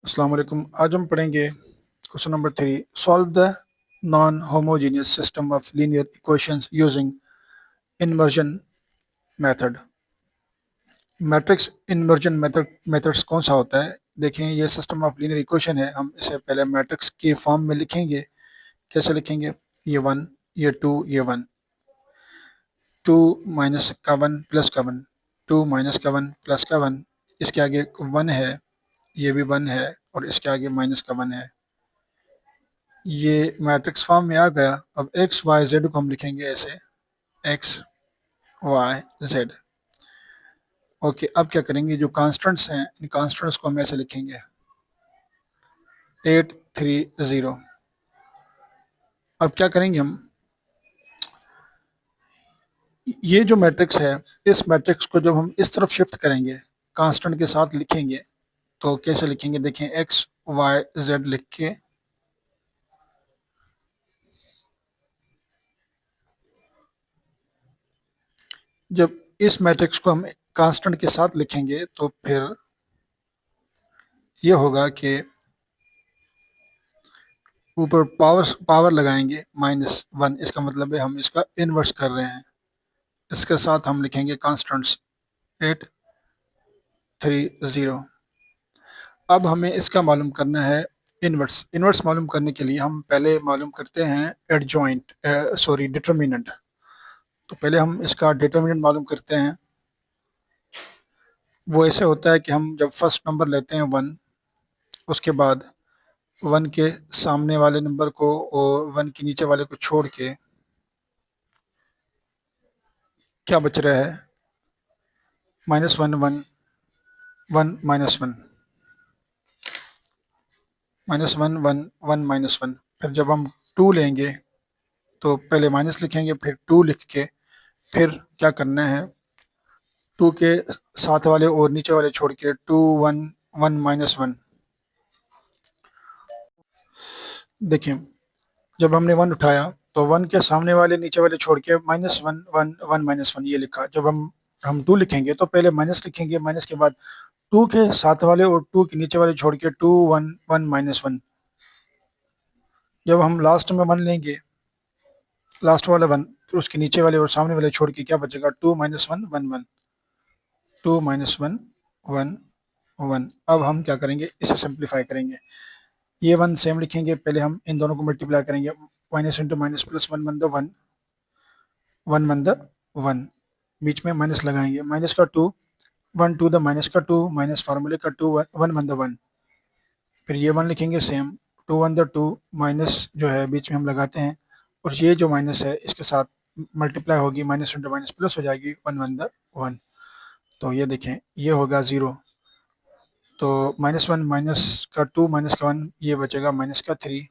अस्सलाम वालेकुम। आज हम पढ़ेंगे question number 3। Solve the non homogeneous system of linear equations using inversion method. Matrix inversion methods कौन सा होता है? देखें, ये सिस्टम ऑफ लीनियर इक्वेशन है। हम इसे पहले मैट्रिक्स की फॉर्म में लिखेंगे। कैसे लिखेंगे? ये वन, ये टू, ये वन। टू माइनस का वन प्लस का वन, टू माइनस का वन प्लस का वन। इसके आगे वन है, ये भी वन है, और इसके आगे माइनस का वन है। ये मैट्रिक्स फॉर्म में आ गया। अब एक्स वाई जेड को हम लिखेंगे ऐसे, एक्स वाई जेड। ओके, अब क्या करेंगे? जो कॉन्स्टेंट्स हैं, इन कॉन्स्टेंट्स को हम ऐसे लिखेंगे, 8 3 0। अब क्या करेंगे हम? ये जो मैट्रिक्स है, इस मैट्रिक्स को जब हम इस तरफ शिफ्ट करेंगे, कांस्टेंट के साथ लिखेंगे, तो कैसे लिखेंगे? देखें, एक्स वाई जेड लिख के जब इस मैट्रिक्स को हम कांस्टेंट के साथ लिखेंगे तो फिर ये होगा कि ऊपर पावर लगाएंगे -1। इसका मतलब है हम इसका इन्वर्स कर रहे हैं। इसके साथ हम लिखेंगे कांस्टेंट्स 8 3 0। अब हमें इसका मालूम करना है इन्वर्स। इन्वर्स मालूम करने के लिए हम पहले मालूम करते हैं एडजॉइंट, सॉरी, डिटर्मिनेंट। तो पहले हम इसका डिटर्मिनेंट मालूम करते हैं। वो ऐसे होता है कि हम जब फर्स्ट नंबर लेते हैं 1, उसके बाद 1 के सामने वाले नंबर को और 1 के नीचे वाले को छोड़ के क्या बच रहा है? -1 1 1 -1, -1 1 1 -1। फिर जब हम 2 लेंगे तो पहले माइनस लिखेंगे, फिर 2 लिख के फिर क्या करना है? 2 के साथ वाले और नीचे वाले छोड़ के 2 1 1 -1। देखिए, जब हमने 1 उठाया तो 1 के सामने वाले नीचे वाले छोड़ के -1 1 1 -1 ये लिखा। जब हम 2 लिखेंगे तो पहले माइनस लिखेंगे, माइनस के बाद 2 के साथ वाले और 2 के नीचे वाले छोड़ के 2 1 1 -1। जब हम लास्ट में 1 लेंगे, लास्ट वाला 1, फिर उसके नीचे वाले और सामने वाले छोड़ के क्या बचेगा? 2 -1 1 1, 2 -1 1 1। अब हम क्या करेंगे? इसे सिंप्लीफाई करेंगे। ये 1 सेम लिखेंगे, पहले हम इन दोनों को मल्टीप्लाई करेंगे। Minus into minus plus 1 1 the 1, 1 1 the 1, बीच में माइनस लगाएंगे। माइनस का 2, 1 2 द माइनस का 2, माइनस फार्मूले का 2, 1 1 द 1। फिर ये 1 लिखेंगे सेम, 2 1 द 2, माइनस जो है बीच में हम लगाते हैं, और ये जो माइनस है इसके साथ मल्टीप्लाई होगी, माइनस इंटू माइनस प्लस हो जाएगी, 1 1 द 1। तो ये देखें, ये होगा 0। तो -1 माइनस का 2 माइनस का 1, ये बचेगा माइनस का 3।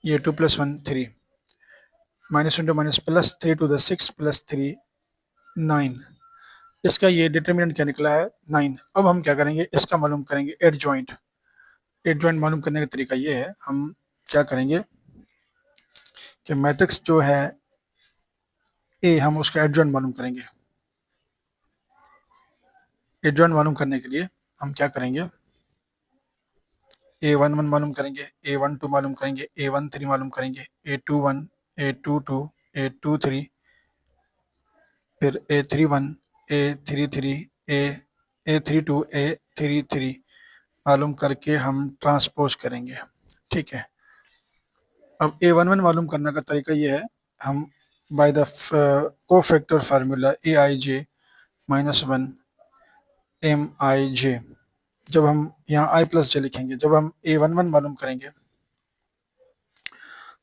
ये 2 + 1 3, minus into minus plus 3 to the 6 plus 3 9। इसका ये डिटर्मिनेंट क्या निकला है? 9। अब हम क्या करेंगे? इसका मालूम करेंगे एडजॉइंट। एडजॉइंट मालूम करने का तरीका ये है, हम क्या करेंगे कि मैट्रिक्स जो है ए, हम उसका एडजॉइंट मालूम करेंगे। एडजॉइंट मालूम करने के लिए हम क्या करेंगे? A11 मालूम करेंगे, A12 मालूम करेंगे, A13 मालूम करेंगे, A21 A22 A23, फिर A31 A33 A32 A33 मालूम करके हम ट्रांसपोज करेंगे। ठीक है। अब A11 मालूम करने का तरीका ये है, हम by the cofactor formula Aij -1 Mij, जब हम यहाँ i + j लिखेंगे, जब हम A11 मालूम करेंगे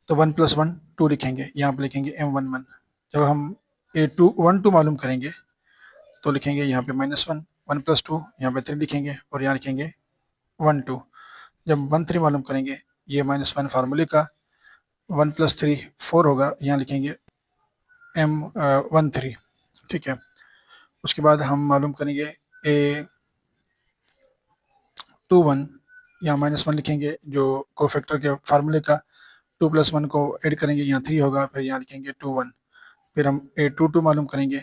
तो 1 + 1 2 लिखेंगे, यहाँ पर लिखेंगे M11। जब हम A12 मालूम करेंगे तो लिखेंगे यहाँ पे -1 1 + 2, यहाँ पे 3 लिखेंगे, और यहाँ लिखेंगे 1 2। जब 13 मालूम करेंगे, ये -1 फार्मूले का, 1 + 3 4 होगा, यहाँ लिखेंगे M13। ठीक है। उसके बाद हम मालूम करेंगे A21, यहाँ -1 लिखेंगे जो कोफैक्टर के फार्मूले का, 2 + 1 को ऐड करेंगे, यहाँ 3 होगा, फिर यहाँ लिखेंगे 2 1। फिर हम A22 मालूम करेंगे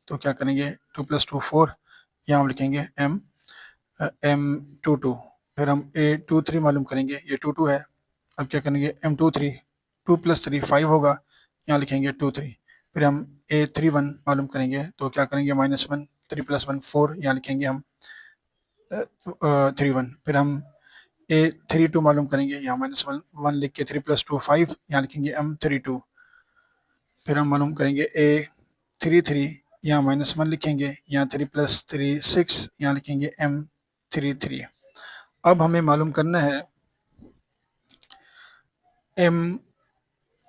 तो क्या करेंगे? 2 + 2 4, यहाँ हम लिखेंगे M22, फिर हम A23 मालूम करेंगे, ये 22 है। अब क्या करेंगे, M23, 2 + 3 5 होगा, यहाँ लिखेंगे 23। फिर हम A31 मालूम करेंगे, तो क्या करेंगे, -1, 3 + 1 4, यहाँ लिखेंगे हम 31। फिर हम A32 मालूम करेंगे, यहाँ -1 1 लिख के 3 + 2 5, यहाँ लिखेंगे M32। फिर हम मालूम करेंगे A33, यहाँ -1 लिखेंगे, यहाँ 3 + 3 6, यहाँ लिखेंगे M33। अब हमें मालूम करना है M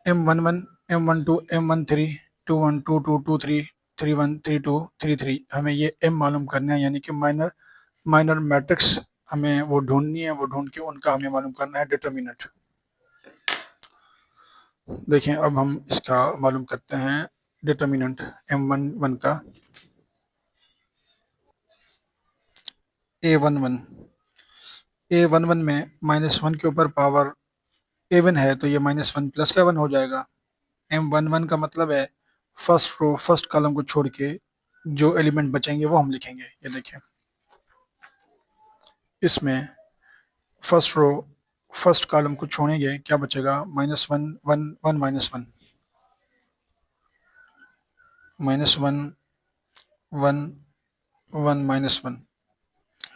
M11, M12, M13, 21, 22, 23, 31, 32, 33, हमें ये M मालूम करना है, यानी कि माइनर माइनर मैट्रिक्स हमें वो ढूंढनी है, वो ढूंढ के उनका हमें मालूम करना है डिटर्मिनेंट। देखें, अब हम इसका मालूम करते हैं डिटर्मिनेंट M11 का। A11 में -1 के ऊपर पावर A1 है, तो ये -1 प्लस का 1 हो जाएगा। M11 का मतलब है फर्स्ट रो फर्स्ट कॉलम को छोड़ के जो एलिमेंट बचेंगे वो हम लिखेंगे। ये देखें, इसमें फर्स्ट रो फर्स्ट कॉलम को छोड़ेंगे, क्या बचेगा, -1 1 1 -1 -1 1 1 -1।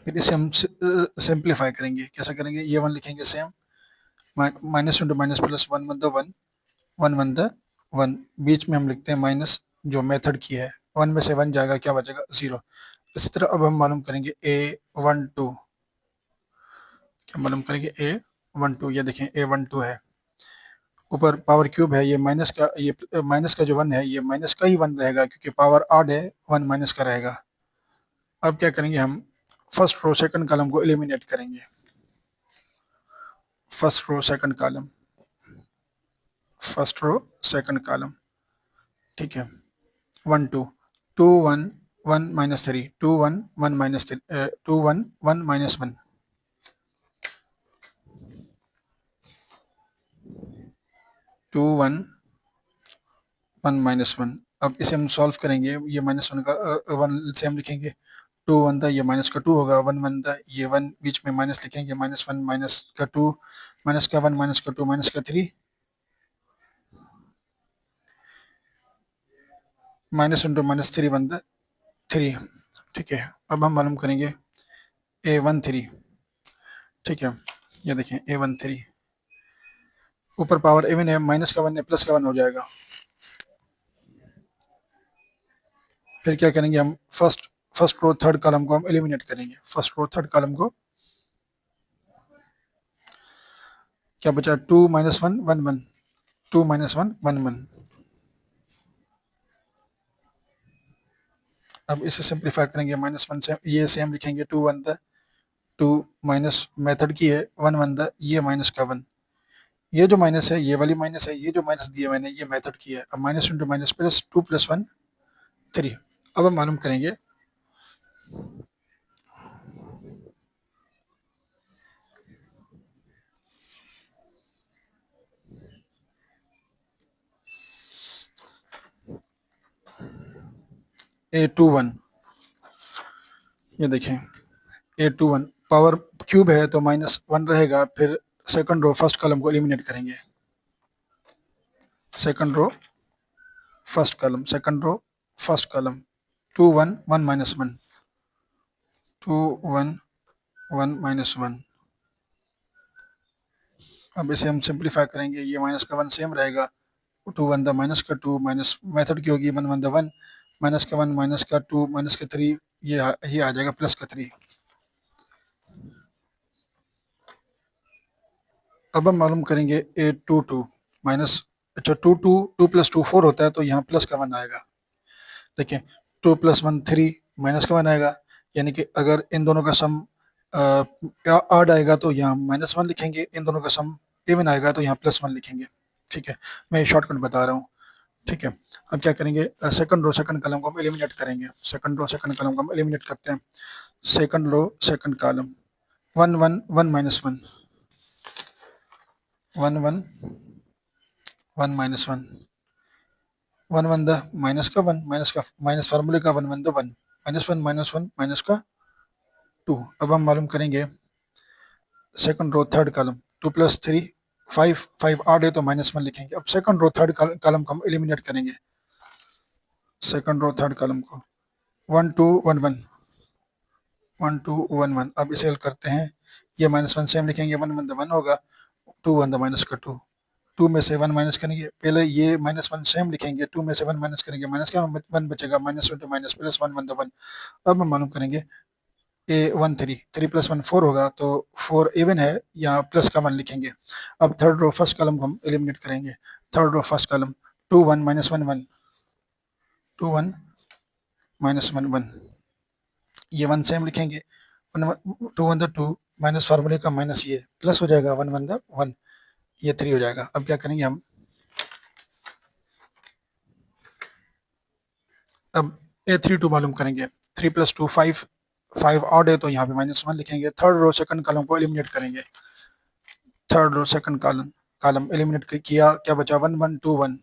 फिर इसे हम सिंप्लीफाई करेंगे, कैसे करेंगे, ये 1 लिखेंगे same, minus into minus plus 1 1 the 1 1 1 the 1, बीच में हम लिखते हैं माइनस, जो मेथड की है, 1 में से 1 जाएगा, क्या बचेगा, 0। इसी तरह अब हम मालूम करेंगे A12, क्या मालूम करेंगे, A12, ये देखें A12 है, ऊपर पावर क्यूब है, ये माइनस का, ये माइनस का जो 1 है, ये माइनस का ही 1 रहेगा, क्योंकि पावर ऑड है, 1 माइनस का रहेगा। अब क्या करेंगे, हम फर्स्ट रो सेकंड कॉलम को एलिमिनेट करेंगे, first row second column, first row second column, ठीक है, 1 2 2 1 1 -3 2 1 1 -3 2 1 1 -1 2 1 1 -1। अब इसे हम सॉल्व करेंगे, ये -1 का 1 से हम लिखेंगे, 2 1 था, ये माइनस का 2 होगा, 1 1 था, ये 1 बीच में माइनस लिखेंगे, -1 माइनस का 2 माइनस का 1 माइनस का 2 माइनस का 3 -(-3) 1 था 3, ठीक है। अब हम मालूम करेंगे A13, ठीक है, ये देखें A13, ऊपर पावर A1 है, माइनस का 1 है, प्लस का 1 हो जाएगा। फिर क्या करेंगे, हम फर्स्ट रो थर्ड कॉलम को हम एलिमिनेट करेंगे, फर्स्ट रो थर्ड कॉलम को, क्या बचा, 2 -1 1 1 2 -1 1 1। अब इसे सिंप्लीफाई करेंगे, -1 से ये सेम लिखेंगे, 2 1 था, 2 माइनस मेथड की है, 1 1 था, ये माइनस का 1, ये जो माइनस है, ये वाली माइनस है, ये जो माइनस दिया मैंने, ये मेथड की है। अब माइनस इंटू माइनस प्लस 2 + 1 3। अब हम मालूम करेंगे A21, ये देखें A21 पावर क्यूब है, तो -1 रहेगा। फिर सेकंड रो फर्स्ट कॉलम को एलिमिनेट करेंगे, second row first column, second row first column, 2 1 1 -1 2 1 1 -1। अब इसे हम सिंप्लीफाई करेंगे, ये माइनस का 1 सेम रहेगा, 2 1 द माइनस का 2 माइनस मेथड की होगी, 1 1 द 1 माइनस का 1 माइनस का 2 माइनस का 3, ये आ जाएगा प्लस का 3। अब हम मालूम करेंगे A22 माइनस, अच्छा 2 2 2 + 2 4 होता है, तो यहाँ प्लस का 1 आएगा। देखिए 2 + 1 3 माइनस का 1 आएगा, यानी कि अगर इन दोनों का सम ऑड आएगा तो यहाँ -1 लिखेंगे, इन दोनों का सम इवन आएगा तो यहाँ +1 लिखेंगे, ठीक है। मैं शॉर्टकट बता रहा हूँ, ठीक है। अब क्या करेंगे, सेकंड रो सेकंड कॉलम को हम एलिमिनेट करेंगे, सेकंड रो सेकंड कॉलम को हम एलिमिनेट करते हैं, second row second column, 1 1 1 -1 1 1 1 -1 1 1 the minus का 1 माइनस फार्मूले का 1 1 द 1 -1 -1 माइनस का 2। अब हम मालूम करेंगे second row third column 2 + 3 5 5 odd है तो -1 लिखेंगे। अब सेकंड रो थर्ड कॉलम को हम एलिमिनेट करेंगे, सेकंड रो थर्ड कॉलम को 1 2 1 1 1 2 1 1। अब इसे हल करते हैं, ये -1 सेम लिखेंगे, 1 1 1 होगा, 2 1 माइनस का 2, 2 में से 1 माइनस करेंगे, पहले ये -1 सेम लिखेंगे, 2 में से 1 माइनस करेंगे, माइनस का 1 बचेगा, -1 माइनस प्लस 1 1 1। अब हम मालूम करेंगे ए 1 3 3 + 1 4 होगा, तो 4 इवन है, यहाँ प्लस का 1 लिखेंगे। अब थर्ड रो फर्स्ट कॉलम को हम एलिमिनेट करेंगे, थर्ड रो फर्स्ट कॉलम 2 1 -1 1 2 1 -1 1, ये 1 सेम लिखेंगे, 2 1 2 माइनस फार्मूले का माइनस, ये प्लस हो जाएगा, 1 1 1, ये 3 हो जाएगा। अब क्या करेंगे हम, अब A32 मालूम करेंगे, 3 + 2 5 5 ऑड है तो यहाँ पे -1 लिखेंगे। थर्ड रो सेकंड कॉलम को एलिमिनेट करेंगे, third row second column column eliminate किया, क्या बचा, 1 1 2 1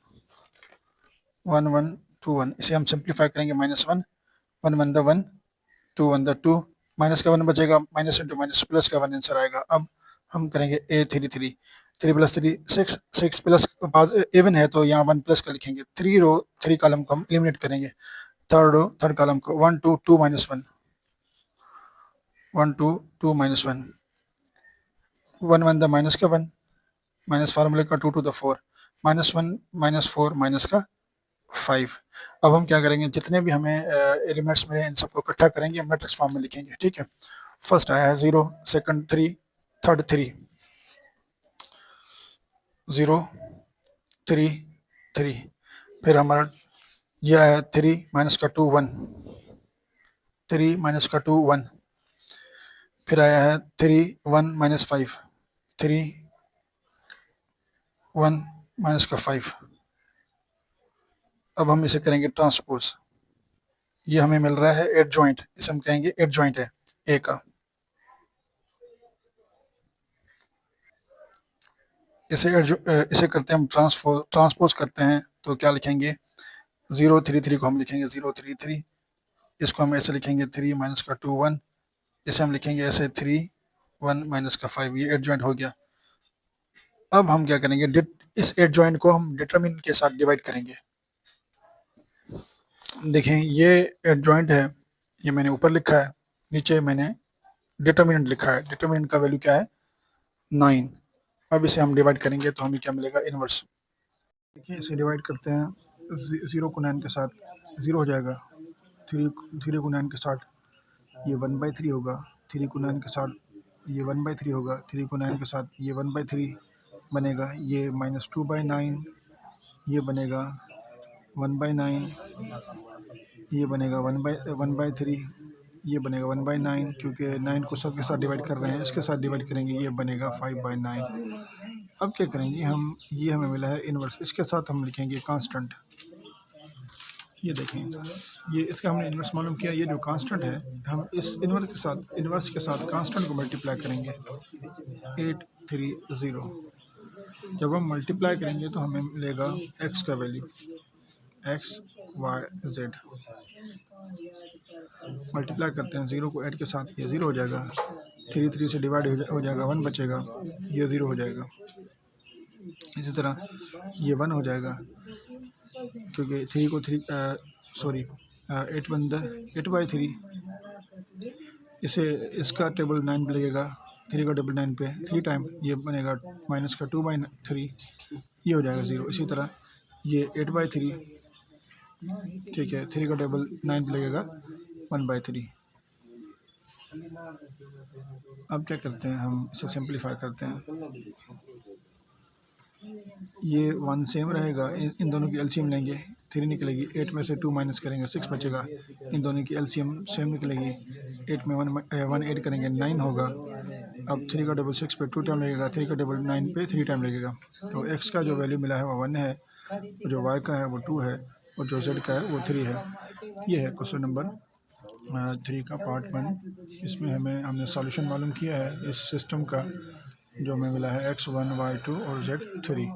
1 1 2 1। इसे हम सिंप्लीफाई करेंगे, -1 1 1 1 2 1 2, माइनस का 1 बचेगा, माइनस इंटू माइनस प्लस का 1 आंसर आएगा। अब हम करेंगे A33 3 + 3 6 6 प्लस इवन है तो यहाँ 1 प्लस का लिखेंगे। 3 रो 3 कॉलम को हम एलिमिनेट करेंगे, थर्ड रो थर्ड कॉलम को 1 2 2 -1 1 2 2 -1 1 1 माइनस का 1, माइनस फार्मूले का 2 ^ 4 -1 -4 माइनस का 5। अब हम क्या करेंगे, जितने भी हमें एलिमेंट्स मिले इन सबको इकट्ठा करेंगे, मैट्रिक्स फॉर्म में लिखेंगे, ठीक है। फर्स्ट आया है 0, सेकंड 3, थर्ड 3 0 3 3, फिर हमारा ये आया 3 माइनस का 2 1 3 माइनस का 2 1, फिर आया है 3 1 -5 3 1 माइनस का 5। अब हम इसे करेंगे ट्रांसपोज, ये हमें मिल रहा है एड जॉइंट, इसे हम कहेंगे एड जॉइंट है ए का। इसे करते हैं हम ट्रांसपोज करते हैं, तो क्या लिखेंगे, 0 3 3 को हम लिखेंगे 0 3 3, इसको हम ऐसे लिखेंगे 3 माइनस का 2 1, इसे हम लिखेंगे ऐसे 3 1 माइनस का 5, ये एड जॉइंट हो गया। अब हम क्या करेंगे, इस एड जॉइंट को हम डिटरमिनेंट के साथ डिवाइड करेंगे। देखें ये एड जॉइंट है, ये मैंने ऊपर लिखा है, नीचे मैंने डिटरमिनेंट लिखा है, डिटरमिनेंट का वैल्यू क्या है 9। अब इसे हम डिवाइड करेंगे तो हमें क्या मिलेगा, इनवर्स। देखिए इसे डिवाइड करते हैं, 0 को 9 के साथ 0 हो जाएगा, 3 को 9 के साथ ये 1/3 होगा, 3 को 9 के साथ ये 1/3 होगा, 3 को 9 के साथ ये 1/3 बनेगा, ये -2/9 ये बनेगा 1/9, ये बनेगा 1/3, ये बनेगा 1/9, क्योंकि 9 को सब के साथ डिवाइड कर रहे हैं, इसके साथ डिवाइड करेंगे, ये बनेगा 5/9। अब क्या करेंगे हम, ये हमें मिला है इनवर्स, इसके साथ हम लिखेंगे कांस्टेंट। ये देखें, ये इसका हमने इन्वर्स मालूम किया, ये जो कांस्टेंट है, हम इस इन्वर्स के साथ कांस्टेंट को मल्टीप्लाई करेंगे, 830। जब हम मल्टीप्लाई करेंगे तो हमें मिलेगा x का value, x y z। Multiply करते हैं 0 को 8 के साथ, ये 0 हो जाएगा, 3 3 से डिवाइड हो जाएगा, 1 बचेगा, ये 0 हो जाएगा। इसी तरह ये 1 हो जाएगा, क्योंकि 3 को 8/3, इसे इसका टेबल 9 पे लगेगा, 3 का टेबल 9 पे 3 टाइम, ये बनेगा माइनस का 2/3, ये हो जाएगा 0। इसी तरह ये 8/3, ठीक है, 3 का टेबल 9 पे लगेगा 1/3। अब क्या करते हैं, हम इसे सिंप्लीफाई करते हैं, ये 1 सेम रहेगा, इन दोनों की एलसीएम लेंगे, 3 निकलेगी, 8 में से 2 माइनस करेंगे 6 बचेगा, इन दोनों की एलसीएम सेम निकलेगी, 8 में 1 ऐड करेंगे 9 होगा। अब 3 का टेबल 6 पे 2 टाइम लगेगा, 3 का टेबल 9 पे 3 टाइम लगेगा। तो x का जो वैल्यू मिला है वो 1 है, जो y का है वो 2 है, और जो z का है वो 3 है। ये है क्वेश्चन नंबर 3 का पार्ट 1। इसमें हमने सॉल्यूशन मालूम किया है इस सिस्टम का, जो हमें मिला है x1 y2 और z3।